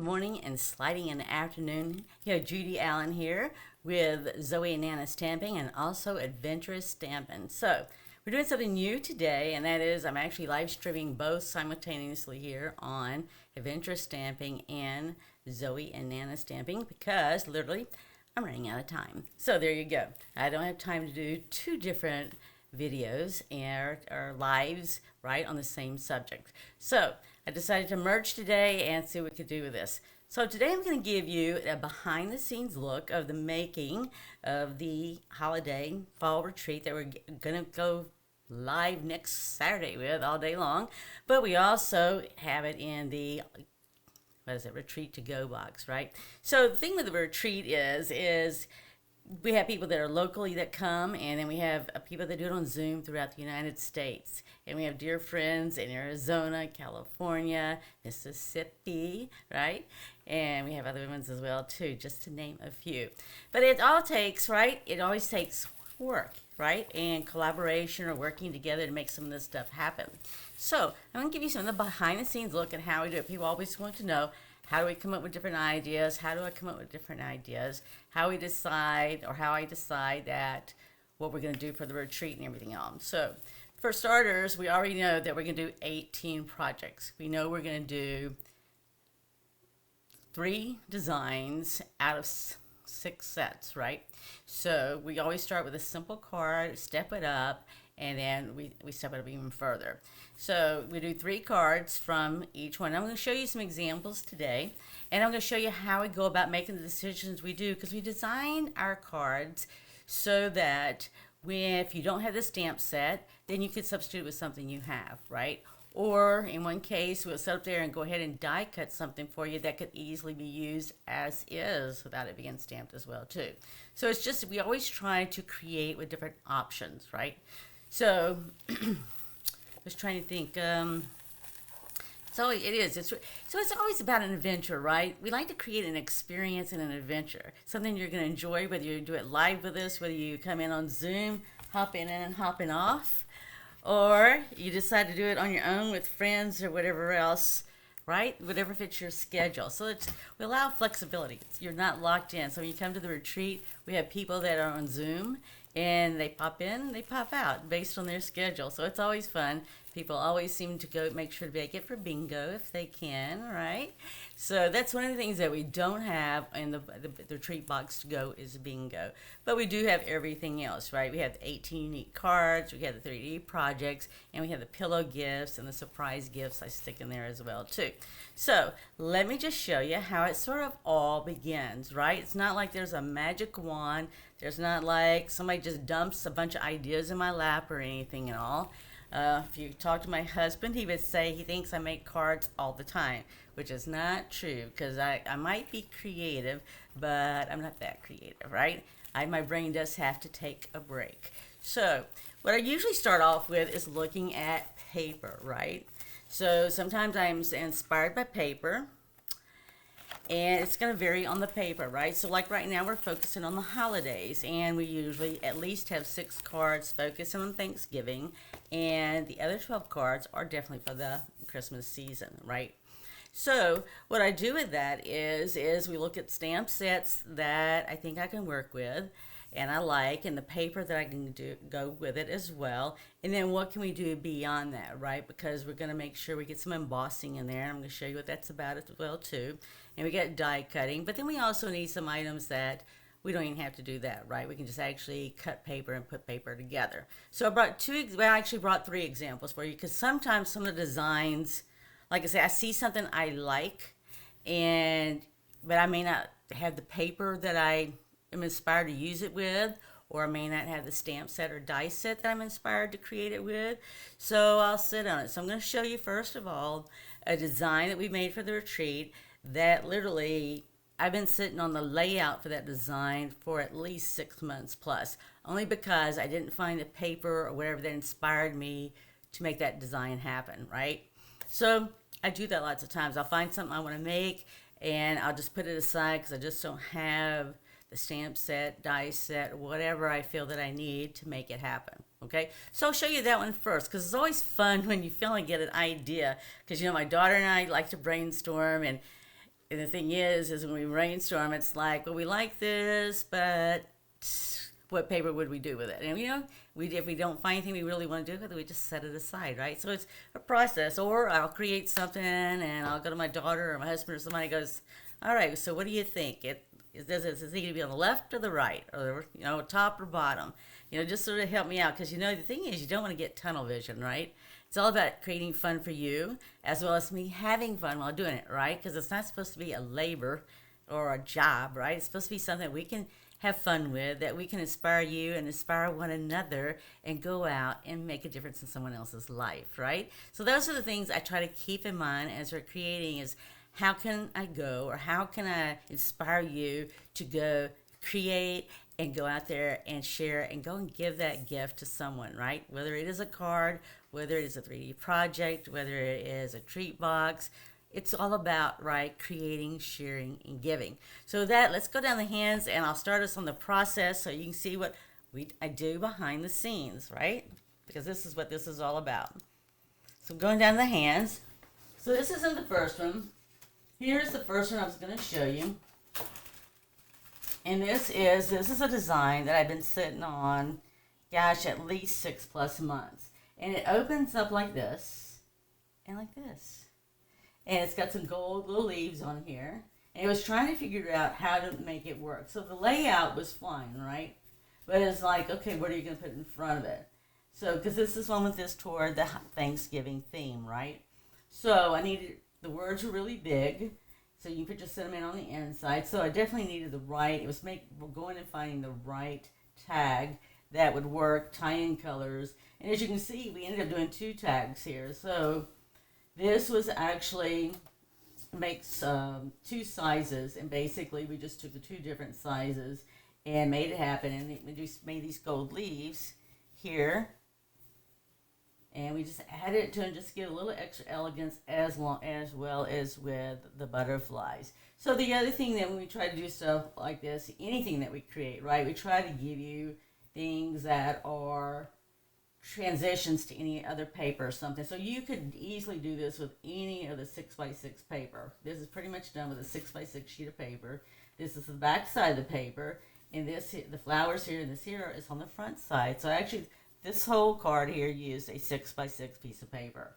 morning and sliding in the afternoon. You have Judy Allen here with Zoe and Nana Stamping and also Adventurous Stamping. So we're doing something new today, and that is I'm actually live streaming both simultaneously here on Adventurous Stamping and Zoe and Nana Stamping because literally I'm running out of time. So there you go. I don't have time to do two different videos or lives right on the same subject. So I decided to merge today and see what we could do with this. So today I'm going to give you a behind the scenes look of the making of the holiday fall retreat that we're going to go live next Saturday with all day long. But we also have it in the retreat to go box, right? So the thing with the retreat is we have people that are locally that come, and then we have people that do it on Zoom throughout the United States. And we have dear friends in Arizona, California, Mississippi, right? And we have other ones as well, too, just to name a few. But it all takes, right? It always takes work, right? And collaboration or working together to make some of this stuff happen. So I'm going to give you some of the behind-the-scenes look at how we do it. People always want to know, how do we come up with different ideas? How do I come up with different ideas? How we decide, or how I decide that what we're going to do for the retreat and everything else. So, for starters, we already know that we're going to do 18 projects. We know we're going to do 3 designs out of 6 sets, right? So, we always start with a simple card, step it up, and then we step it up even further. So we do 3 cards from each one. I'm going to show you some examples today, and I'm going to show you how we go about making the decisions we do, because we design our cards so that if you don't have the stamp set, then you can substitute with something you have, right? Or in one case, we'll set up there and go ahead and die cut something for you that could easily be used as is without it being stamped as well too. So it's just, we always try to create with different options, right? So, I was trying to think. So it is. So it's always about an adventure, right? We like to create an experience and an adventure, something you're going to enjoy, whether you do it live with us, whether you come in on Zoom, hopping in and hopping off, or you decide to do it on your own with friends or whatever else, right? Whatever fits your schedule. So we allow flexibility. You're not locked in. So when you come to the retreat, we have people that are on Zoom, and they pop in, they pop out based on their schedule. So it's always fun. People always seem to go make sure to make it for bingo if they can, right? So that's one of the things that we don't have in the retreat box to go is bingo. But we do have everything else, right? We have 18 unique cards, we have the 3D projects, and we have the pillow gifts and the surprise gifts I stick in there as well too. So let me just show you how it sort of all begins, right? It's not like there's a magic wand. There's not like somebody just dumps a bunch of ideas in my lap or anything at all. If you talk to my husband, he would say he thinks I make cards all the time, which is not true, because I might be creative, but I'm not that creative, right? My brain does have to take a break. So what I usually start off with is looking at paper, right? So sometimes I'm inspired by paper, and it's going to vary on the paper, right? So like right now we're focusing on the holidays, and we usually at least have 6 cards focusing on Thanksgiving, and the other 12 cards are definitely for the Christmas season, right? So what I do with that is we look at stamp sets that I think I can work with and I like, and the paper that I can go with it as well. And then what can we do beyond that, right? Because we're going to make sure we get some embossing in there. I'm going to show you what that's about as well too. And we get die cutting, but then we also need some items that we don't even have to do that, right? We can just actually cut paper and put paper together. So I brought I actually brought 3 examples for you, because sometimes some of the designs, like I say, I see something I like, but I may not have the paper that I am inspired to use it with, or I may not have the stamp set or die set that I'm inspired to create it with. So I'll sit on it. So I'm going to show you first of all a design that we made for the retreat that literally I've been sitting on the layout for that design for at least 6 months plus, only because I didn't find the paper or whatever that inspired me to make that design happen, right? So I do that lots of times. I'll find something I want to make, and I'll just put it aside because I just don't have the stamp set, die set, whatever I feel that I need to make it happen. Okay, so I'll show you that one first, because it's always fun when you finally get an idea, because my daughter and I like to brainstorm, and And the thing is when we brainstorm, it's like, well, we like this, but what paper would we do with it? And if we don't find anything we really want to do with it, we just set it aside, right? So it's a process. Or I'll create something and I'll go to my daughter or my husband or somebody goes, all right, so what do you think? Is it going to be on the left or the right, or top or bottom? Just sort of help me out, because the thing is, you don't want to get tunnel vision, right? It's all about creating fun for you, as well as me having fun while doing it, right? Because it's not supposed to be a labor or a job, right? It's supposed to be something we can have fun with, that we can inspire you and inspire one another and go out and make a difference in someone else's life, right? So those are the things I try to keep in mind as we're creating, is how can I go, or how can I inspire you to go create and go out there and share and go and give that gift to someone, right? Whether it is a card, whether it is a 3D project, whether it is a treat box, it's all about, right, creating, sharing, and giving. So let's go down the hands, and I'll start us on the process so you can see what I do behind the scenes, right? Because this is what this is all about. So going down the hands. So this isn't the first one. Here's the first one I was going to show you. And this is a design that I've been sitting on, gosh, at least 6+ months. And it opens up like this and like this. And it's got some gold little leaves on here. And I was trying to figure out how to make it work. So the layout was fine, right? But it's like, okay, what are you going to put in front of it? So, because this is one with this toward the Thanksgiving theme, right? So the words were really big. So you can put your cinnamon on the inside. So I definitely needed we're going and finding the right tag that would work, tie-in colors. And as you can see, we ended up doing 2 tags here. So this was actually makes 2 sizes, and basically we just took the 2 different sizes and made it happen. And we just made these gold leaves here, and we just added it to it, just to get a little extra elegance, as well as with the butterflies. So the other thing that when we try to do stuff like this, anything that we create, right, we try to give you things that are transitions to any other paper or something. So you could easily do this with any of the 6x6 paper. This is pretty much done with a 6x6 sheet of paper. This is the back side of the paper, and the flowers here and this here is on the front side. So actually, this whole card here used a 6x6 piece of paper,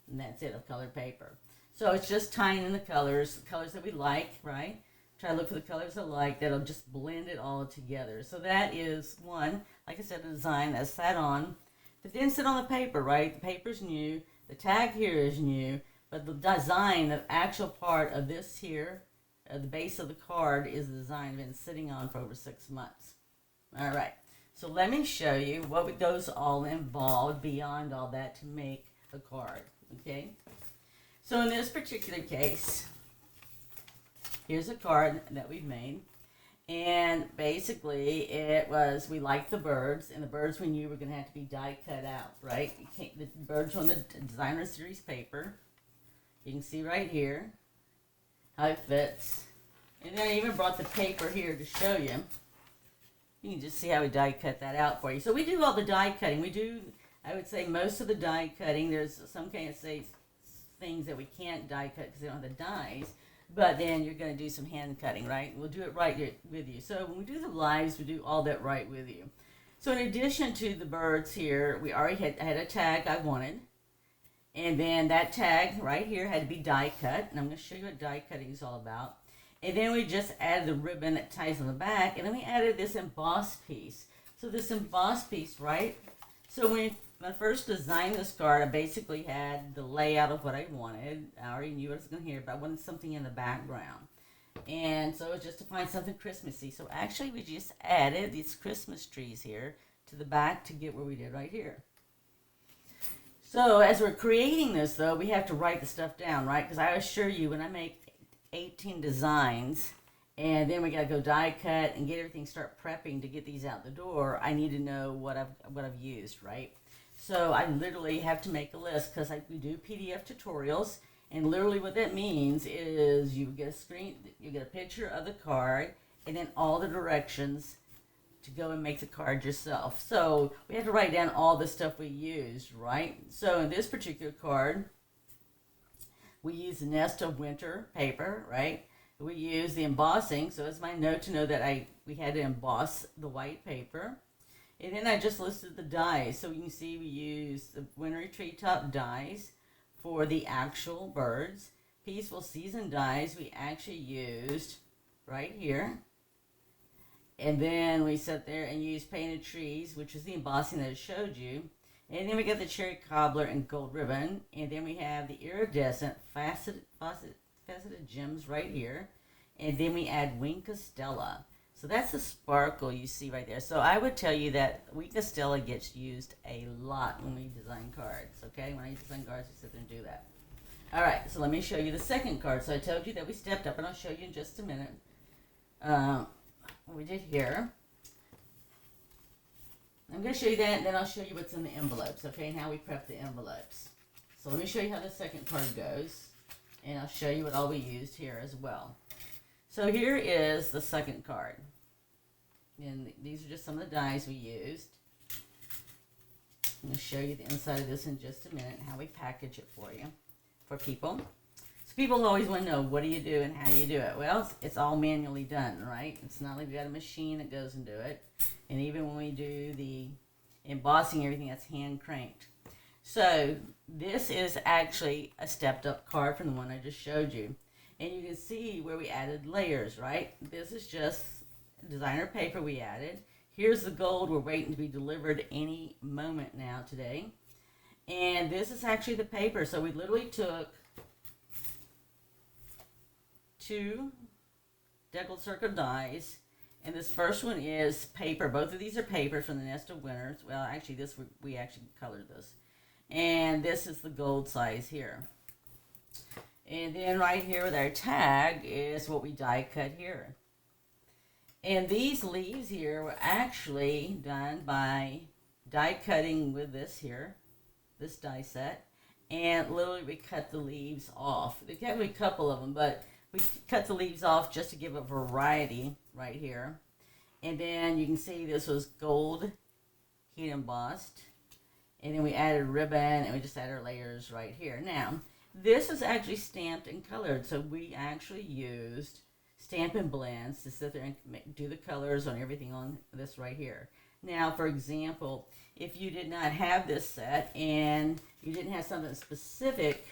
and that's it, of colored paper. So it's just tying in the colors that we like, right? Try to look for the colors I like that'll just blend it all together. So that is one, like I said, a design that sat on, that didn't sit on the paper, right? The paper's new, the tag here is new, but the design, the actual part of this here, the base of the card, is the design I've been sitting on for over 6 months. All right. So let me show you what goes all involved beyond all that to make a card, okay? So in this particular case, here's a card that we've made. And basically we liked the birds, and the birds we knew were going to have to be die cut out, right? The birds on the Designer Series paper. You can see right here how it fits. And then I even brought the paper here to show you. You can just see how we die cut that out for you. So we do all the die cutting. We do, I would say, most of the die cutting. There's some kind of things that we can't die cut because they don't have the dies. But then you're going to do some hand cutting, right? We'll do it right with you. So when we do the lives, we do all that right with you. So in addition to the birds here, we already had a tag I wanted. And then that tag right here had to be die cut. And I'm going to show you what die cutting is all about. And then we just added the ribbon that ties on the back. And then we added this embossed piece. So this embossed piece, right? So when I first designed this card, I basically had the layout of what I wanted. I already knew what I was going to hear, but I wanted something in the background. And so it was just to find something Christmassy. So actually we just added these Christmas trees here to the back to get where we did right here. So as we're creating this, though, we have to write the stuff down, right? Because I assure you, when I make 18 designs, and then we got to go die cut and get everything, start prepping to get these out the door, I need to know what I've used, right? So I literally have to make a list, because we do PDF tutorials, and literally what that means is you get a picture of the card, and then all the directions to go and make the card yourself. So we have to write down all the stuff we used, right? So in this particular card, we use the Nest of Winter paper, right? we use the embossing. So it's my note to know that we had to emboss the white paper. And then I just listed the dies. So you can see we use the Wintry Treetop dies for the actual birds. Peaceful Season dies we actually used right here. And then we sat there and used Painted Trees, which is the embossing that I showed you. And then we got the Cherry Cobbler and Gold Ribbon. And then we have the Iridescent Faceted Gems right here. And then we add Wink Castella. So that's the sparkle you see right there. So I would tell you that Wink Castella gets used a lot when we design cards, okay? When I design cards, we sit there and do that. All right, so let me show you the second card. So I told you that we stepped up, and I'll show you in just a minute. What we did here. I'm going to show you that, and then I'll show you what's in the envelopes, okay, and how we prep the envelopes. So let me show you how the second card goes, and I'll show you what all we used here as well. So here is the second card. And these are just some of the dies we used. I'm going to show you the inside of this in just a minute and how we package it for you, for people. So people always want to know, what do you do and how do you do it? Well, it's all manually done, right? It's not like we got a machine that goes and do it. And even when we do the embossing, everything, that's hand cranked. So this is actually a stepped up card from the one I just showed you. And you can see where we added layers, right? This is just designer paper we added. Here's the gold we're waiting to be delivered any moment now today. And this is actually the paper. So we literally took 2 deckled circle dies. And this first one is paper. Both of these are paper from the Nest of Winters. Well, actually, this we actually colored this. And this is the gold size here. And then right here with our tag is what we die cut here. And these leaves here were actually done by die cutting with this here, this die set. And literally we cut the leaves off. There can be a couple of them, but we cut the leaves off just to give a variety right here. And then you can see this was gold heat embossed. And then we added ribbon and we just added our layers right here. Now, this is actually stamped and colored. So we actually used Stampin' Blends to sit there and do the colors on everything on this right here. Now, for example, if you did not have this set and you didn't have something specific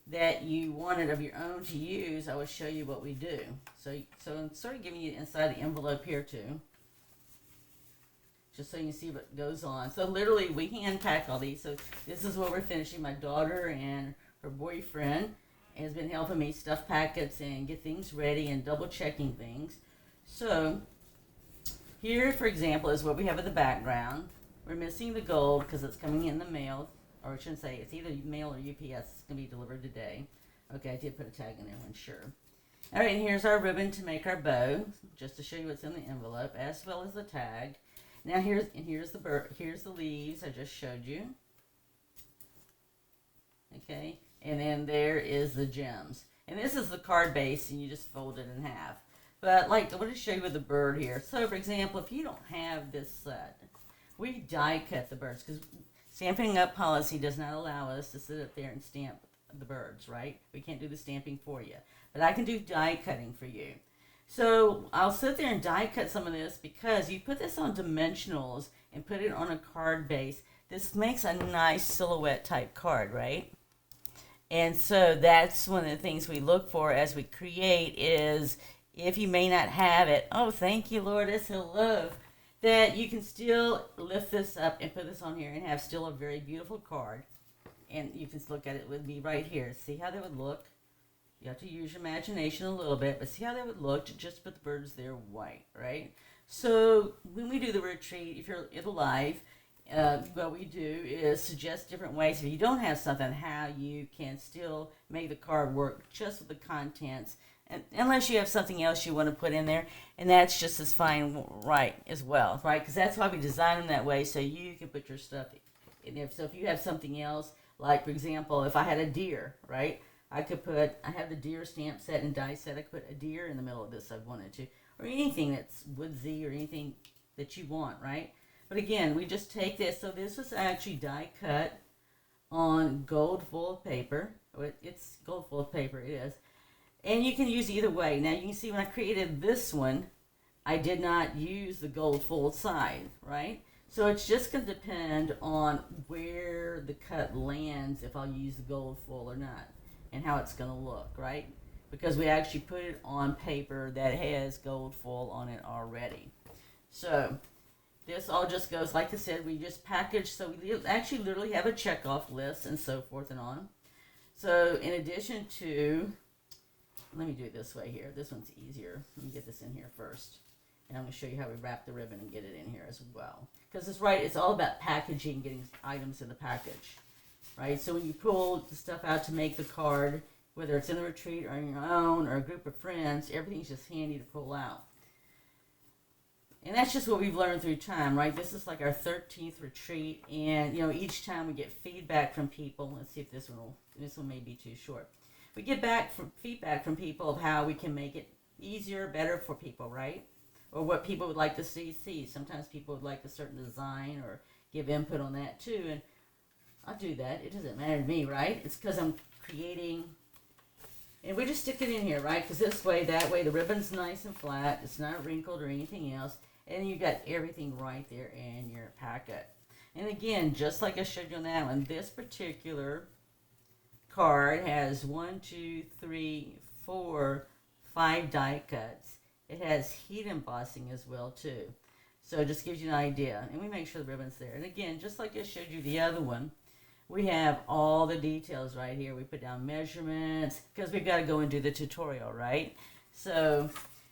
that you wanted of your own to use, I will show you what we do. So I'm sort of giving you inside the envelope here too, just so you can see what goes on. So literally we hand pack all these. So this is what we're finishing. My daughter and her boyfriend has been helping me stuff packets and get things ready and double checking things. So here, for example, is what we have in the background. We're missing the gold because it's coming in the mail, or I shouldn't say, it's either mail or UPS. It's going to be delivered today. Okay, I did put a tag in there, I'm sure. All right, and here's our ribbon to make our bow, just to show you what's in the envelope, as well as the tag. Now here's the leaves I just showed you. Okay, and then there is the gems. And this is the card base, and you just fold it in half. But like, I want to show you with the bird here. So for example, if you don't have this set, we die cut the birds because Stampin' Up policy does not allow us to sit up there and stamp the birds, right? We can't do the stamping for you. But I can do die cutting for you. So I'll sit there and die cut some of this because you put this on dimensionals and put it on a card base. This makes a nice silhouette type card, right? And so that's one of the things we look for as we create is if you may not have it, oh, thank you, Lourdes, hello, that you can still lift this up and put this on here and have still a very beautiful card. And you can look at it with me right here. See how they would look? You have to use your imagination a little bit, but see how they would look to just put the birds there white, right? So when we do the retreat, if you're live, what we do is suggest different ways, if you don't have something, how you can still make the card work just with the contents, and unless you have something else you want to put in there, and that's just as fine, right, as well, right? Because that's why we design them that way, so you can put your stuff in there. So if you have something else, like for example, if I had a deer, right, I have the deer stamp set and die set. I could put a deer in the middle of this if I wanted to, or anything that's woodsy or anything that you want, right? But again, we just take this. So this is actually die cut on gold foil paper. It's gold foil paper, it is. And you can use either way. Now you can see when I created this one, I did not use the gold fold side, right? So it's just going to depend on where the cut lands, if I'll use the gold foil or not, and how it's going to look, right? Because we actually put it on paper that has gold foil on it already. So this all just goes, like I said, we just package, so we actually literally have a checkoff list and so forth and on. So in addition to, let me do it this way here. This one's easier. Let me get this in here first. And I'm going to show you how we wrap the ribbon and get it in here as well. Because it's right, it's all about packaging, getting items in the package, right? So when you pull the stuff out to make the card, whether it's in the retreat or on your own or a group of friends, everything's just handy to pull out. And that's just what we've learned through time, right? This is like our 13th retreat, and each time we get feedback from people. Let's see if this one may be too short. We get feedback from people of how we can make it easier, better for people, right? Or what people would like to see. Sometimes people would like a certain design or give input on that too, and I'll do that. It doesn't matter to me, right? It's because I'm creating, and we just stick it in here, right? Because that way, the ribbon's nice and flat. It's not wrinkled or anything else, and you got everything right there in your packet. And again, just like I showed you on that one, this particular card has 1, 2, 3, 4, 5 die cuts. It has heat embossing as well too. So it just gives you an idea. And we make sure the ribbon's there. And again, just like I showed you the other one, we have all the details right here. We put down measurements because we've got to go and do the tutorial, right? So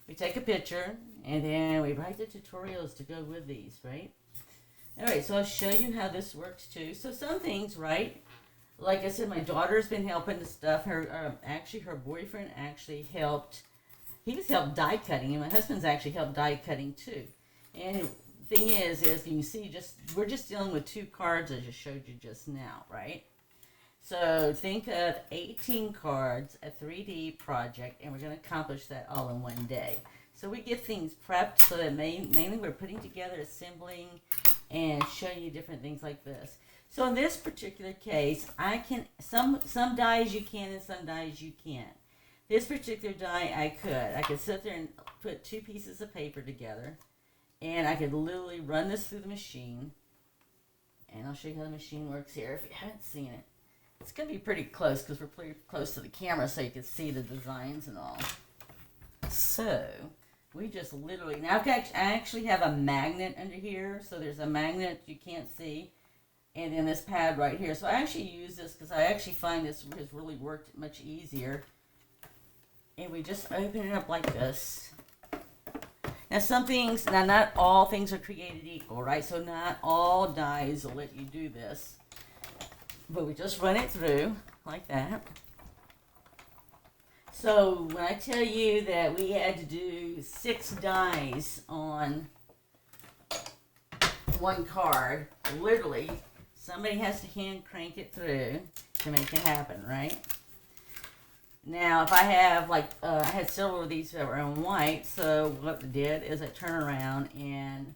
we take a picture and then we write the tutorials to go with these, right? All right, so I'll show you how this works too. So some things, right? Like I said, my daughter's been helping the stuff. Her boyfriend actually helped. He's helped die cutting, and my husband's actually helped die cutting too. And the thing is you can see, we're just dealing with 2 cards as I showed you just now, right? So think of 18 cards, a 3D project, and we're going to accomplish that all in one day. So we get things prepped so that mainly we're putting together, assembling, and showing you different things like this. So in this particular case, some dies you can and some dies you can't. This particular die I could sit there and put 2 pieces of paper together, and I could literally run this through the machine, and I'll show you how the machine works here if you haven't seen it. It's going to be pretty close because we're pretty close to the camera so you can see the designs and all. So we just literally, now I actually have a magnet under here, so there's a magnet you can't see, and then this pad right here. So I actually use this because I actually find this has really worked much easier. And we just open it up like this. Now not all things are created equal, right? So not all dies will let you do this. But we just run it through like that. So when I tell you that we had to do 6 dies on one card, literally, somebody has to hand crank it through to make it happen, right? Now, if I have, I had several of these that were in white, so what I did is I turn around and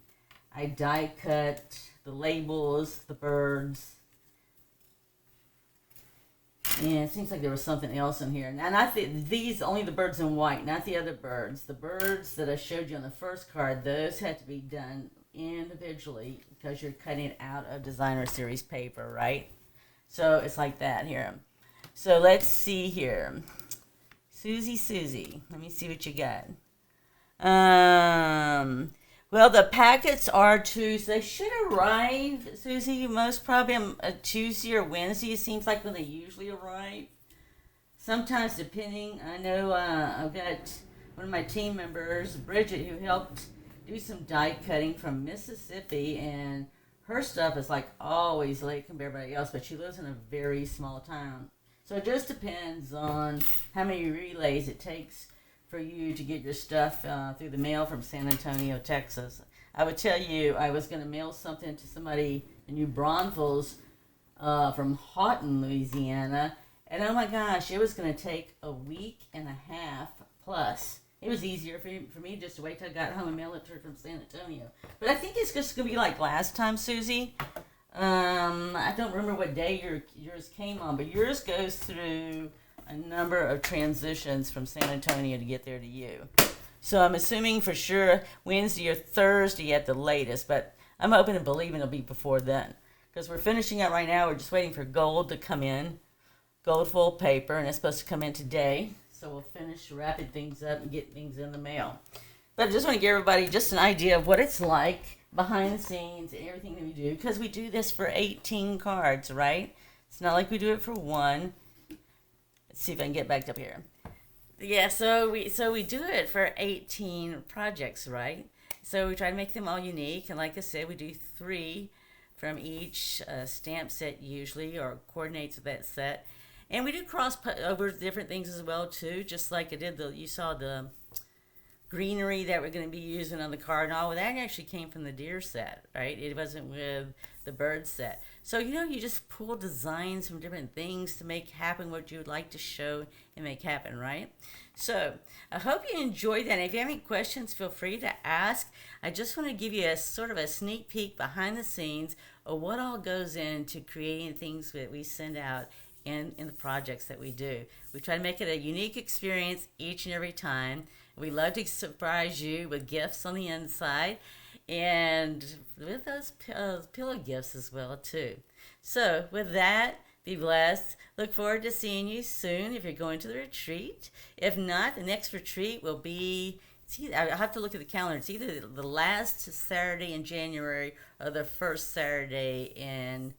I die cut the labels, the birds, and it seems like there was something else in here. Now, not these, only the birds in white, not the other birds. The birds that I showed you on the first card, those had to be done individually because you're cutting it out of designer series paper, right? So it's like that here. So let's see here. Susie, let me see what you got. Well, the packets are Tuesday. They should arrive, Susie, most probably on a Tuesday or Wednesday. It seems like when they usually arrive. Sometimes depending, I know I've got one of my team members, Bridget, who helped do some die cutting from Mississippi, and her stuff is like always late compared to everybody else, but she lives in a very small town. So it just depends on how many relays it takes for you to get your stuff through the mail from San Antonio, Texas. I would tell you I was going to mail something to somebody in New Braunfels from Houghton, Louisiana, and oh my gosh, it was going to take a week and a half plus. It was easier for me just to wait till I got home and mail it to her from San Antonio. But I think it's just going to be like last time, Susie. I don't remember what day yours came on, but yours goes through a number of transitions from San Antonio to get there to you. So I'm assuming for sure Wednesday or Thursday at the latest, but I'm hoping and believing it'll be before then. Because we're finishing up right now. We're just waiting for gold to come in. Gold foil paper, and it's supposed to come in today. So we'll finish wrapping things up and get things in the mail. But I just want to give everybody just an idea of what it's like behind the scenes and everything that we do. Because we do this for 18 cards, right? It's not like we do it for one. Let's see if I can get back up here. Yeah, so we do it for 18 projects, right? So we try to make them all unique. And like I said, we do 3 from each stamp set usually, or coordinates with that set. And we do cross over different things as well too, just like I did you saw the greenery that we're going to be using on the card and all. Well, that actually came from the deer set, right? It wasn't with the bird set. So, you just pull designs from different things to make happen what you would like to show and make happen, right? So, I hope you enjoyed that. And if you have any questions, feel free to ask. I just want to give you a sort of a sneak peek behind the scenes of what all goes into creating things that we send out in the projects that we do. We try to make it a unique experience each and every time. We love to surprise you with gifts on the inside and with those pillow gifts as well too. So with that, be blessed. Look forward to seeing you soon if you're going to the retreat. If not, the next retreat will be, I have to look at the calendar. It's either the last Saturday in January or the first Saturday in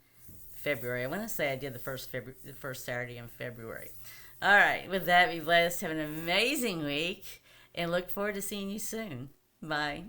February. I want to say I did the first Saturday in February. All right, with that, be blessed. Have an amazing week and look forward to seeing you soon. Bye.